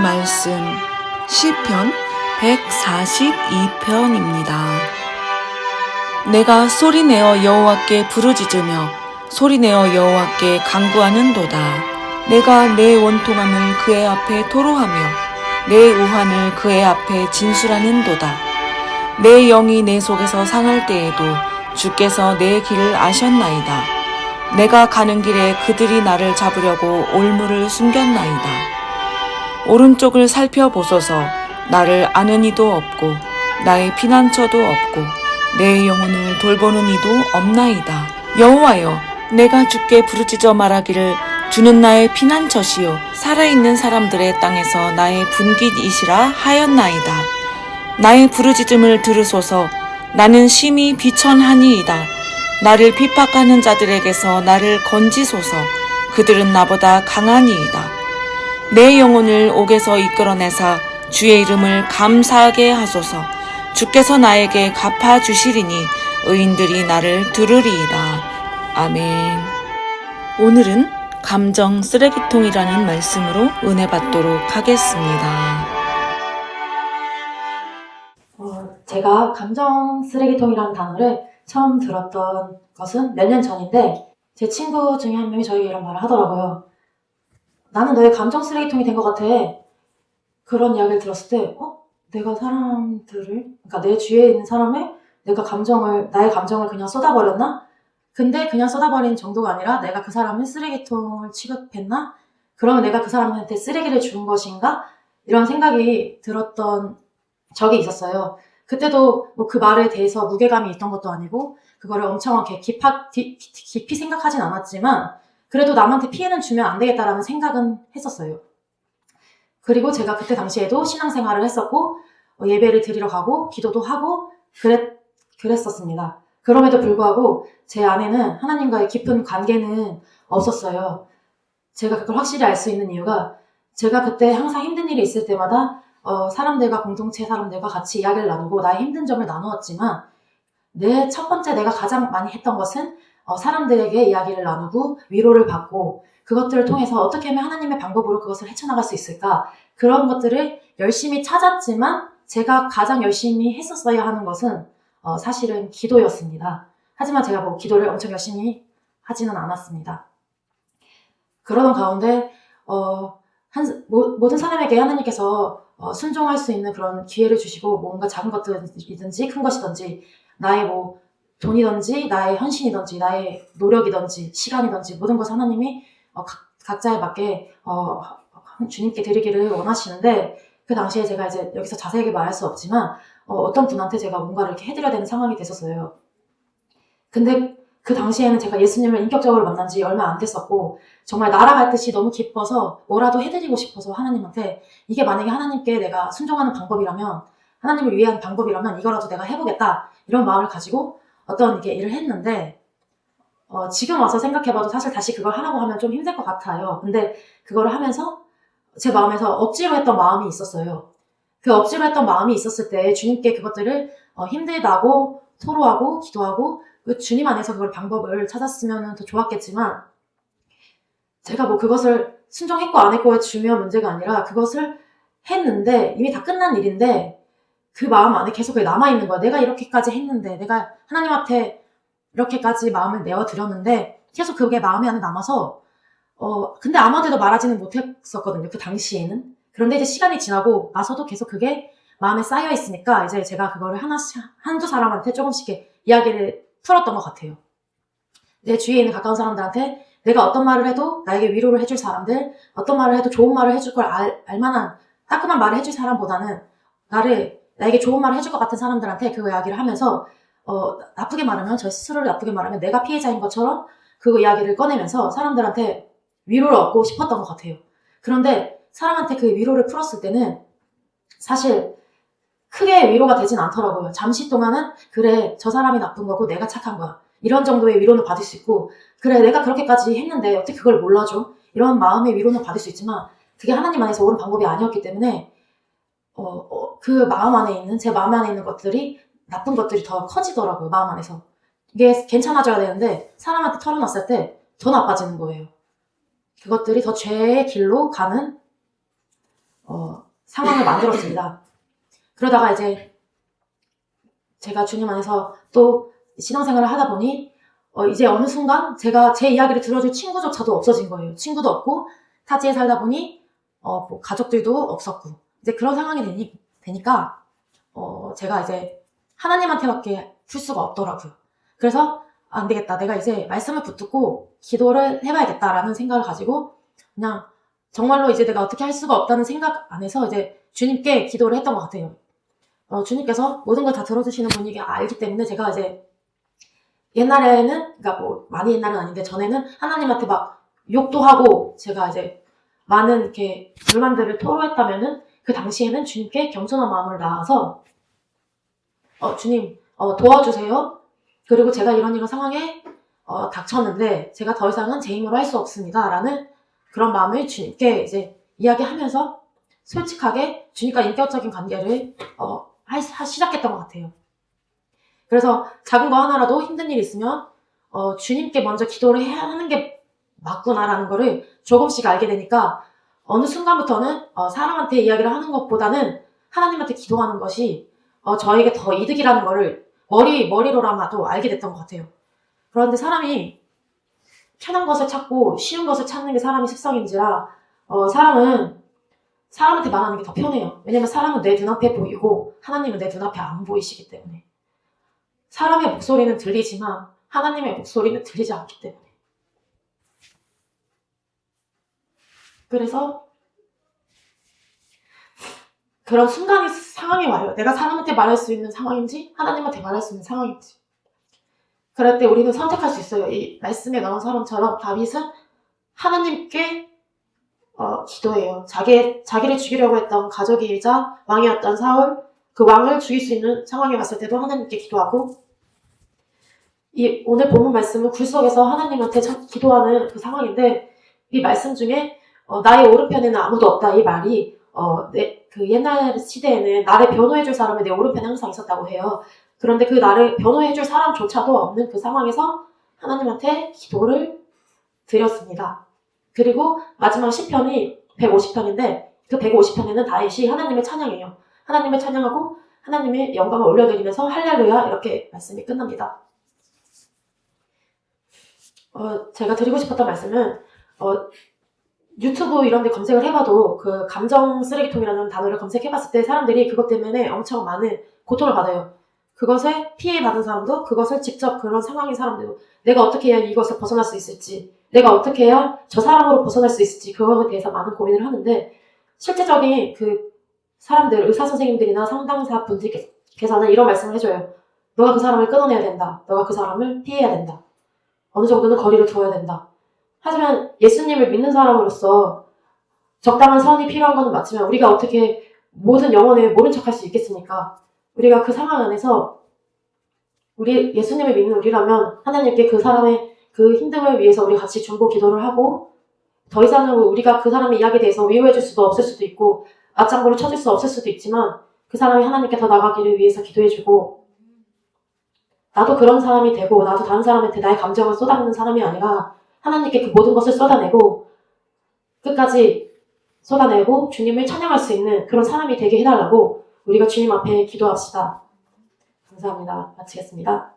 말씀 시편 142편입니다. 내가 소리내어 여호와께 부르짖으며 소리내어 여호와께 간구하는도다. 내가 내 원통함을 그의 앞에 토로하며 내 우환을 그의 앞에 진술하는도다. 내 영이 내 속에서 상할 때에도 주께서 내 길을 아셨나이다. 내가 가는 길에 그들이 나를 잡으려고 올무를 숨겼나이다. 오른쪽을 살펴보소서. 나를 아는 이도 없고 나의 피난처도 없고 내 영혼을 돌보는 이도 없나이다. 여호와여, 내가 주께 부르짖어 말하기를 주는 나의 피난처시요 살아있는 사람들의 땅에서 나의 분깃이시라 하였나이다. 나의 부르짖음을 들으소서. 나는 심히 비천하니이다. 나를 핍박하는 자들에게서 나를 건지소서. 그들은 나보다 강하니이다. 내 영혼을 옥에서 이끌어내사 주의 이름을 감사하게 하소서. 주께서 나에게 갚아주시리니 의인들이 나를 들으리이다. 아멘. 오늘은 감정 쓰레기통이라는 말씀으로 은혜 받도록 하겠습니다. 제가 감정 쓰레기통이라는 단어를 처음 들었던 것은 몇 년 전인데 제 친구 중에 한 명이 저에게 이런 말을 하더라고요. 나는 너의 감정 쓰레기통이 된 것 같아. 그런 이야기를 들었을 때 내가 그러니까 내 주위에 있는 사람을 나의 감정을 그냥 쏟아버렸나? 근데 그냥 쏟아버린 정도가 아니라 내가 그 사람을 쓰레기통을 취급했나? 그러면 내가 그 사람한테 쓰레기를 준 것인가? 이런 생각이 들었던 적이 있었어요. 그때도 그 말에 대해서 무게감이 있던 것도 아니고 그거를 엄청 깊이 생각하진 않았지만 그래도 남한테 피해는 주면 안 되겠다라는 생각은 했었어요. 그리고 제가 그때 당시에도 신앙생활을 했었고 예배를 드리러 가고 기도도 하고 그랬었습니다. 그럼에도 불구하고 제 안에는 하나님과의 깊은 관계는 없었어요. 제가 그걸 확실히 알 수 있는 이유가 제가 그때 항상 힘든 일이 있을 때마다 공동체 사람들과 같이 이야기를 나누고 나의 힘든 점을 나누었지만 첫 번째 내가 가장 많이 했던 것은 사람들에게 이야기를 나누고 위로를 받고 그것들을 통해서 어떻게 하면 하나님의 방법으로 그것을 헤쳐나갈 수 있을까? 그런 것들을 열심히 찾았지만 제가 가장 열심히 했었어야 하는 것은 사실은 기도였습니다. 하지만 제가 기도를 엄청 열심히 하지는 않았습니다. 그러던 가운데 모든 사람에게 하나님께서 순종할 수 있는 그런 기회를 주시고 뭔가 작은 것들이든지 큰 것이든지 나의 돈이든지 나의 헌신이든지 나의 노력이든지 시간이든지 모든 것을 하나님이 각자에 맞게 주님께 드리기를 원하시는데 그 당시에 제가 이제 여기서 자세하게 말할 수 없지만 어떤 분한테 제가 뭔가를 이렇게 해드려야 되는 상황이 됐었어요. 근데 그 당시에는 제가 예수님을 인격적으로 만난 지 얼마 안 됐었고 정말 날아갈 듯이 너무 기뻐서 뭐라도 해드리고 싶어서 하나님한테 이게 만약에 하나님께 내가 순종하는 방법이라면 하나님을 위한 방법이라면 이거라도 내가 해보겠다 이런 마음을 가지고 어떤 이렇게 일을 했는데 지금 와서 생각해봐도 사실 다시 그걸 하라고 하면 좀 힘들 것 같아요. 근데 그거를 하면서 제 마음에서 억지로 했던 마음이 있었어요. 그 억지로 했던 마음이 있었을 때 주님께 그것들을 힘들다고 토로하고 기도하고 그 주님 안에서 그걸 방법을 찾았으면 더 좋았겠지만 제가 그것을 순종했고 안 했고의 중요한 문제가 아니라 그것을 했는데 이미 다 끝난 일인데 그 마음 안에 계속 그게 남아있는 거야. 내가 이렇게까지 했는데 내가 하나님 앞에 이렇게까지 마음을 내어드렸는데 계속 그게 마음에 안에 남아서 근데 아무한테도 말하지는 못했었거든요. 그 당시에는. 그런데 이제 시간이 지나고 나서도 계속 그게 마음에 쌓여 있으니까 이제 제가 그거를 한두 사람한테 조금씩 이야기를 풀었던 것 같아요. 내 주위에 있는 가까운 사람들한테 내가 어떤 말을 해도 나에게 위로를 해줄 사람들, 어떤 말을 해도 좋은 말을 해줄 걸 알만한 따끔한 말을 해줄 사람보다는 나에게 좋은 말을 해줄 것 같은 사람들한테 그 이야기를 하면서 나쁘게 말하면 저 스스로를 나쁘게 말하면 내가 피해자인 것처럼 그 이야기를 꺼내면서 사람들한테 위로를 얻고 싶었던 것 같아요. 그런데 사람한테 그 위로를 풀었을 때는 사실 크게 위로가 되진 않더라고요. 잠시 동안은 그래 저 사람이 나쁜 거고 내가 착한 거야. 이런 정도의 위로는 받을 수 있고 그래 내가 그렇게까지 했는데 어떻게 그걸 몰라줘? 이런 마음의 위로는 받을 수 있지만 그게 하나님 안에서 옳은 방법이 아니었기 때문에 그 마음 안에 있는 제 마음 안에 있는 것들이 나쁜 것들이 더 커지더라고요. 마음 안에서. 이게 괜찮아져야 되는데 사람한테 털어놨을 때 더 나빠지는 거예요. 그것들이 더 죄의 길로 가는 상황을 만들었습니다. 그러다가 이제 제가 주님 안에서 또 신앙생활을 하다 보니 이제 어느 순간 제가 제 이야기를 들어줄 친구조차도 없어진 거예요. 친구도 없고 타지에 살다 보니 뭐 가족들도 없었고 이제 그런 상황이 되니까 제가 이제 하나님한테밖에 풀 수가 없더라고요. 그래서 안 되겠다. 내가 이제 말씀을 붙들고 기도를 해봐야겠다라는 생각을 가지고 그냥 정말로 이제 내가 어떻게 할 수가 없다는 생각 안에서 이제 주님께 기도를 했던 것 같아요. 주님께서 모든 걸 다 들어주시는 분이기 알기 때문에 제가 이제 옛날에는, 그러니까 뭐 많이 옛날은 아닌데 전에는 하나님한테 막 욕도 하고 제가 이제 많은 이렇게 불만들을 토로했다면은 그 당시에는 주님께 겸손한 마음을 나아서 주님 도와주세요. 그리고 제가 이런 상황에 닥쳤는데 제가 더 이상은 제 힘으로 할 수 없습니다. 라는 그런 마음을 주님께 이제 이야기하면서 솔직하게 주님과 인격적인 관계를 시작했던 것 같아요. 그래서 작은 거 하나라도 힘든 일이 있으면 주님께 먼저 기도를 해야 하는 게 맞구나라는 거를 조금씩 알게 되니까 어느 순간부터는 사람한테 이야기를 하는 것보다는 하나님한테 기도하는 것이 저에게 더 이득이라는 거를 머리로라마도 알게 됐던 것 같아요. 그런데 사람이 편한 것을 찾고 쉬운 것을 찾는 게 사람의 습성인지라 사람은 사람한테 말하는 게 더 편해요. 왜냐면 사람은 내 눈앞에 보이고 하나님은 내 눈앞에 안 보이시기 때문에. 사람의 목소리는 들리지만 하나님의 목소리는 들리지 않기 때문에. 그래서 그런 상황이 와요. 내가 사람한테 말할 수 있는 상황인지 하나님한테 말할 수 있는 상황인지. 그럴 때 우리는 선택할 수 있어요. 이 말씀에 나온 사람처럼 다윗은 하나님께 기도해요. 자기를 죽이려고 했던 가족이자 왕이었던 사울, 그 왕을 죽일 수 있는 상황이 왔을 때도 하나님께 기도하고, 오늘 본문 말씀은 굴 속에서 하나님한테 기도하는 그 상황인데, 이 말씀 중에 나의 오른편에는 아무도 없다 이 말이 그 옛날 시대에는 나를 변호해줄 사람이 내 오른편에 항상 있었다고 해요. 그런데 그 나를 변호해줄 사람조차도 없는 그 상황에서 하나님한테 기도를 드렸습니다. 그리고 마지막 시편이 150편인데 그 150편에는 다윗이 하나님을 찬양해요. 하나님을 찬양하고 하나님의 영광을 올려드리면서 할렐루야 이렇게 말씀이 끝납니다. 제가 드리고 싶었던 말씀은 유튜브 이런 데 검색을 해봐도 그 감정 쓰레기통이라는 단어를 검색해봤을 때 사람들이 그것 때문에 엄청 많은 고통을 받아요. 그것에 피해받은 사람도 그것을 직접 그런 상황인 사람들도 내가 어떻게 해야 이것을 벗어날 수 있을지 내가 어떻게 해야 저 사람으로 벗어날 수 있을지 그거에 대해서 많은 고민을 하는데 실제적인 그 사람들 의사 선생님들이나 상담사 분들께서는 이런 말씀을 해줘요. 너가 그 사람을 끊어내야 된다. 너가 그 사람을 피해야 된다. 어느 정도는 거리를 두어야 된다. 하지만 예수님을 믿는 사람으로서 적당한 선이 필요한 것은 맞지만 우리가 어떻게 모든 영혼을 모른 척할 수 있겠습니까? 우리가 그 상황 안에서 예수님을 믿는 우리라면 하나님께 그 사람의 그 힘듦을 위해서 우리 같이 중보 기도를 하고 더 이상은 우리가 그 사람의 이야기에 대해서 위로해줄 수도 없을 수도 있고 맞장구를 쳐줄 수 없을 수도 있지만 그 사람이 하나님께 더 나가기를 위해서 기도해주고 나도 그런 사람이 되고 나도 다른 사람한테 나의 감정을 쏟아붓는 사람이 아니라 하나님께 그 모든 것을 쏟아내고 끝까지 쏟아내고 주님을 찬양할 수 있는 그런 사람이 되게 해달라고 우리가 주님 앞에 기도합시다. 감사합니다. 마치겠습니다.